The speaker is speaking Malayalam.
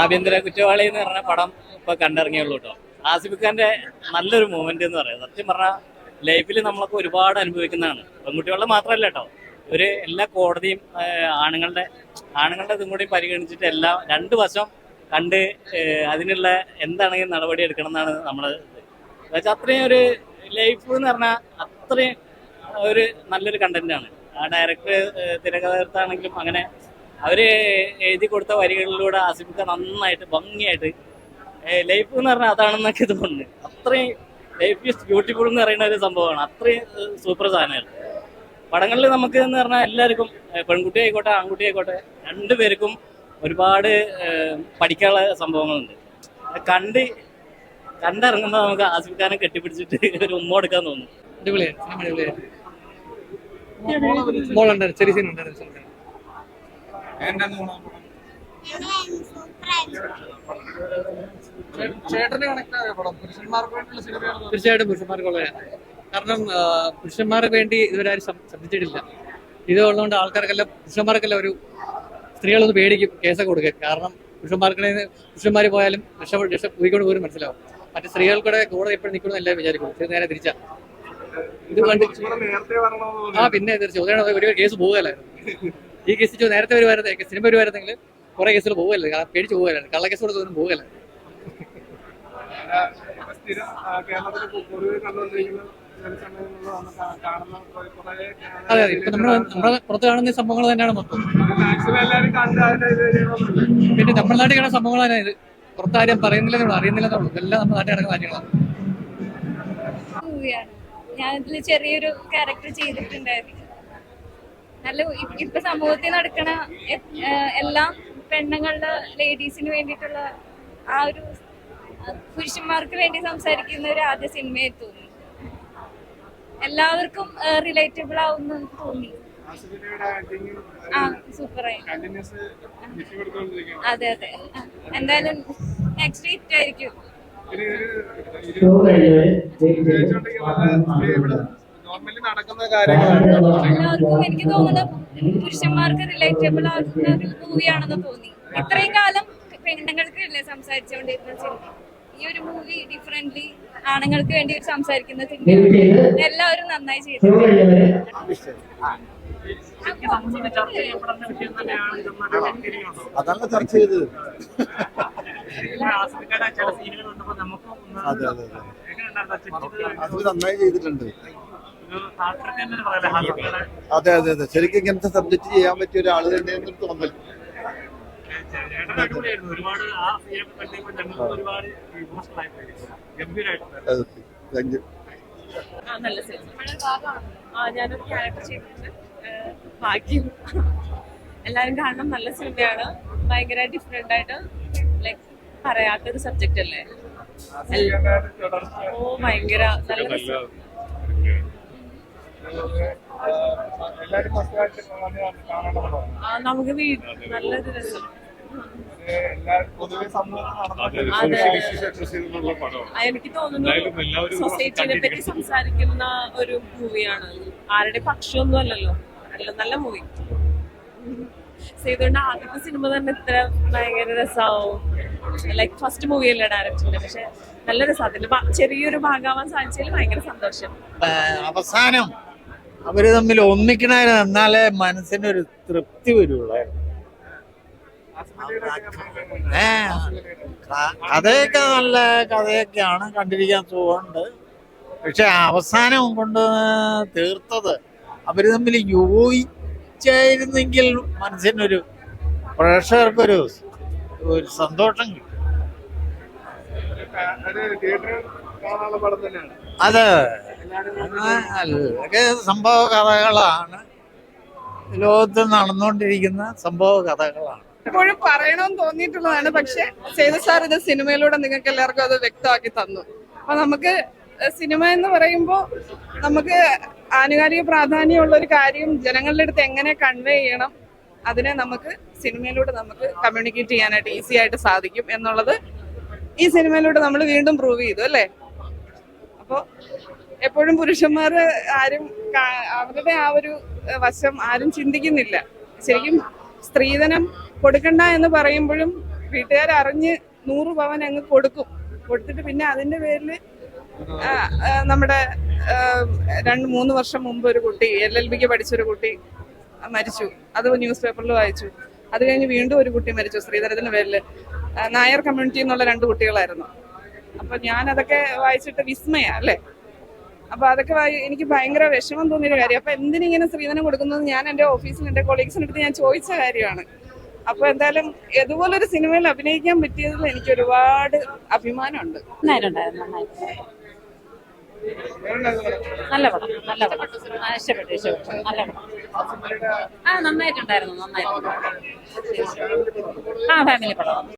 ആഭ്യന്തര കുറ്റവാളി എന്ന് പറഞ്ഞ പടം ഇപ്പൊ കണ്ടിറങ്ങിയുള്ളൂ കേട്ടോ. ആസിഫ് ഖാന്റെ നല്ലൊരു മൂവ്മെന്റ് എന്ന് പറയുന്നത് സത്യം പറഞ്ഞാൽ ലൈഫിൽ നമ്മളൊക്കെ ഒരുപാട് അനുഭവിക്കുന്നതാണ്. പെൺകുട്ടികളുടെ മാത്രമല്ല കേട്ടോ, ഒരു എല്ലാ കോടതിയും ആണുങ്ങളുടെ ഇതും കൂടി പരിഗണിച്ചിട്ട് എല്ലാം രണ്ടു വശം കണ്ട് അതിനുള്ള എന്താണെങ്കിലും നടപടി എടുക്കണം എന്നാണ് നമ്മൾ വെച്ചാൽ അത്രയും ഒരു ലൈഫ് എന്ന് പറഞ്ഞാൽ അത്രയും ഒരു നല്ലൊരു കണ്ടന്റ് ആണ്. ആ ഡയറക്ടർ തിരക്കഥാകൃത്താണെങ്കിലും അങ്ങനെ അവര് എഴുതി കൊടുത്ത വരികളിലൂടെ ആസിഫ് ഖാൻ നന്നായിട്ട് ഭംഗിയായിട്ട് ലൈഫ് എന്ന് പറഞ്ഞാൽ അതാണെന്നൊക്കെ തോന്നുന്നു. അത്രയും ലൈഫ് ഈസ് ബ്യൂട്ടിഫുൾ എന്ന് പറയുന്ന ഒരു സംഭവമാണ്. അത്രയും സൂപ്പർ സാധനമാണ്. പടങ്ങളിൽ നമുക്ക് എന്ന് പറഞ്ഞാൽ എല്ലാവർക്കും പെൺകുട്ടി ആയിക്കോട്ടെ ആൺകുട്ടി ആയിക്കോട്ടെ രണ്ടുപേർക്കും ഒരുപാട് പഠിക്കാനുള്ള സംഭവങ്ങളുണ്ട്. കണ്ടിറങ്ങുമ്പോൾ നമുക്ക് ആസിഫ് ഖാനെ കെട്ടിപ്പിടിച്ചിട്ട് ഒരു ഉമ്മ എടുക്കാൻ തോന്നും. തീർച്ചയായിട്ടും പുരുഷന്മാർക്കുള്ളതാണ്. കാരണം പുരുഷന്മാർക്ക് വേണ്ടി ഇതുവരെ ആരും ശ്രദ്ധിച്ചിട്ടില്ല. ഇത് ഉള്ളതുകൊണ്ട് ആൾക്കാർക്കെല്ലാം പുരുഷന്മാർക്കെല്ലാം ഒരു സ്ത്രീകളൊന്ന് പേടിക്കും കേസൊക്കെ കൊടുക്കുക. കാരണം പുരുഷന്മാർ പോയാലും പോയിക്കൊണ്ട് പോലും മനസ്സിലാവും. മറ്റു സ്ത്രീകൾക്കൂടെ കൂടെ എപ്പോഴും നിൽക്കണം എല്ലാം വിചാരിക്കും. നേരെ തിരിച്ചാ ഇത് കണ്ട് പിന്നെ തീർച്ചയായും ഒരു കേസ് പോകുകയല്ലായിരുന്നു. ഈ കേസ് നേരത്തെ സിനിമ വരുമായിരുന്നെങ്കിൽ കുറെ കേസുകൾ പോകുകയല്ലേ, പേടിച്ച് പോകുകയല്ലായിരുന്നു. കള്ളക്കേസ് കൊടുത്തൊന്നും പോകുകയല്ല. അതെ, ഇപ്പൊ നമ്മളെ പുറത്ത് കാണുന്ന സംഭവങ്ങൾ തന്നെയാണ് മൊത്തം. പിന്നെ നമ്മുടെ നാട്ടിൽ കാണുന്ന സംഭവങ്ങൾ തന്നെ ഇത്. പുറത്താരും അറിയുന്നില്ലെന്നുള്ളൂ. ഇതെല്ലാം നമ്മുടെ നാട്ടിൽ നടക്കുന്ന കാര്യങ്ങളാണ്. ഞാൻ ഇതിൽ ചെറിയൊരു ക്യാരക്ടർ ചെയ്തിട്ടുണ്ടായിരുന്നു. നല്ല ഇപ്പൊ സമൂഹത്തിൽ നടക്കണ എല്ലാ പെണ്ണുങ്ങളുടെ ലേഡീസിന് വേണ്ടിയിട്ടുള്ള ആ ഒരു പുരുഷന്മാർക്ക് വേണ്ടി സംസാരിക്കുന്ന ഒരു ആദ്യ സിനിമയായി തോന്നി. എല്ലാവർക്കും റിലേറ്റബിൾ ആവുന്ന തോന്നി. സൂപ്പറായി. അതെ അതെ, എന്തായാലും നെക്സ്റ്റ് ഹിറ്റ് ആയിരിക്കും. എല്ലാവർക്കും എനിക്ക് തോന്നുന്നത് പുരുഷന്മാർക്ക് റിലേറ്റബിൾ ആകുന്ന മൂവിയാണെന്ന് തോന്നി. ഇത്രയും കാലം പെണ്ണുങ്ങൾക്ക് അല്ലേ സംസാരിച്ചുകൊണ്ടിരുന്ന സിനിമ, ഈ ഒരു മൂവി ഡിഫറെന്റ്ലി ആണുങ്ങൾക്ക് വേണ്ടി സംസാരിക്കുന്ന സിനിമ. എല്ലാവരും നന്നായി ചെയ്തു. അതല്ല ചർച്ച ചെയ്തത്. അതെ അതെ അത് നന്നായി ചെയ്തിട്ടുണ്ട്. അതെ അതെ അതെ ശരിക്കും ഇങ്ങനത്തെ സബ്ജക്ട് ചെയ്യാൻ പറ്റിയ ഒരാൾ തന്നെയെന്നൊരു തോന്നൽ. നല്ല സിനിമ. ഞാനൊരു ക്യാരക്ടർ ചെയ്തിട്ടുണ്ട്. ഭാഗ്യം. എല്ലാരും കാണണം. നല്ല സിനിമയാണ്. ഭയങ്കര ഡിഫറെന്റ് ആയിട്ട് ലൈക്ക് പറയാത്തൊരു സബ്ജക്റ്റ് അല്ലേ. ഭയങ്കര നല്ല നമുക്ക് നല്ലൊരു രസം. എനിക്ക് തോന്നുന്നു സൊസൈറ്റിനെ പറ്റി സംസാരിക്കുന്ന ഒരു മൂവിയാണ്. ആരുടെ പക്ഷമൊന്നും അല്ലല്ലോ. നല്ല മൂവി. സേതുവിന്റെ ആദ്യത്തെ സിനിമ തന്നെ ഇത്ര ഭയങ്കര രസമാവും. Like first മൂവിയല്ലേ ഡയറക്ടറിന്റെ. പക്ഷെ നല്ല രസം. അതിന്റെ ചെറിയൊരു ഭാഗമാവാൻ സാധിച്ചതിൽ ഭയങ്കര സന്തോഷം. അവസാനം അവര് തമ്മിൽ ഒന്നിക്കണായിരുന്നു. എന്നാലേ മനസ്സിനൊരു തൃപ്തി വരുള്ളൂ. കഥയൊക്കെ നല്ല കഥയൊക്കെയാണ്, കണ്ടിരിക്കാൻ സുഖമുണ്ട്. പക്ഷെ അവസാനം കൊണ്ട് തീർത്തത് അവര് തമ്മിൽ യോജിച്ചായിരുന്നെങ്കിൽ മനസ്സിനൊരു പ്രേക്ഷകർക്കൊരു സന്തോഷം കിട്ടും. അതെ, അതൊക്കെ സംഭവ കഥകളാണ്. ലോകത്ത് നടന്നുകൊണ്ടിരിക്കുന്ന സംഭവ കഥകളാണ്. എപ്പോഴും പറയണമെന്ന് തോന്നിയിട്ടുള്ളതാണ്. പക്ഷെ സേതു സാർ ഇത് സിനിമയിലൂടെ നിങ്ങൾക്ക് എല്ലാവർക്കും അത് വ്യക്തമാക്കി തന്നു. അപ്പൊ നമുക്ക് സിനിമ എന്ന് പറയുമ്പോൾ നമുക്ക് ആനുകാലിക പ്രാധാന്യമുള്ള ഒരു കാര്യം ജനങ്ങളുടെ അടുത്ത് എങ്ങനെ കൺവേ ചെയ്യണം, അതിനെ നമുക്ക് സിനിമയിലൂടെ നമുക്ക് കമ്മ്യൂണിക്കേറ്റ് ചെയ്യാനായിട്ട് ഈസി ആയിട്ട് സാധിക്കും എന്നുള്ളത് ഈ സിനിമയിലൂടെ നമ്മൾ വീണ്ടും പ്രൂവ് ചെയ്തു അല്ലേ. അപ്പോൾ എപ്പോഴും പുരുഷന്മാർ ആരും അവരുടെ ആ ഒരു വശം ആരും ചിന്തിക്കുന്നില്ല. ശരിക്കും സ്ത്രീധനം കൊടുക്കണ്ട എന്ന് പറയുമ്പോഴും വീട്ടുകാർ അറിഞ്ഞ് 100 പവൻ അങ്ങ് കൊടുത്തിട്ട് പിന്നെ അതിന്റെ പേരിൽ നമ്മുടെ 2-3 വർഷം മുമ്പ് ഒരു കുട്ടി LLBക്ക് പഠിച്ചൊരു കുട്ടി മരിച്ചു. അത് ന്യൂസ് പേപ്പറിൽ വായിച്ചു. അത് കഴിഞ്ഞ് വീണ്ടും ഒരു കുട്ടി മരിച്ചു ശ്രീധരത്തിന്റെ പേരിൽ. നായർ കമ്മ്യൂണിറ്റി എന്നുള്ള 2 കുട്ടികളായിരുന്നു. അപ്പൊ ഞാൻ അതൊക്കെ വായിച്ചിട്ട് വിസ്മയ അല്ലേ. അപ്പൊ അതൊക്കെ എനിക്ക് ഭയങ്കര വിഷമം തോന്നിയൊരു കാര്യം. അപ്പൊ എന്തിനിങ്ങനെ സ്ത്രീധനം കൊടുക്കുന്നത് ഞാൻ എന്റെ ഓഫീസിൽ എന്റെ കൊളീഗ്സിന്റെ അടുത്ത് ഞാൻ ചോദിച്ച കാര്യമാണ്. അപ്പൊ എന്തായാലും ഇതുപോലൊരു സിനിമയിൽ അഭിനയിക്കാൻ പറ്റിയതിൽ എനിക്ക് ഒരുപാട് അഭിമാനമുണ്ട്. നല്ല പടം ഇഷ്ടപ്പെട്ടു നല്ല പടം. നന്നായിട്ടുണ്ടായിരുന്നു. ഫാമിലി പടം.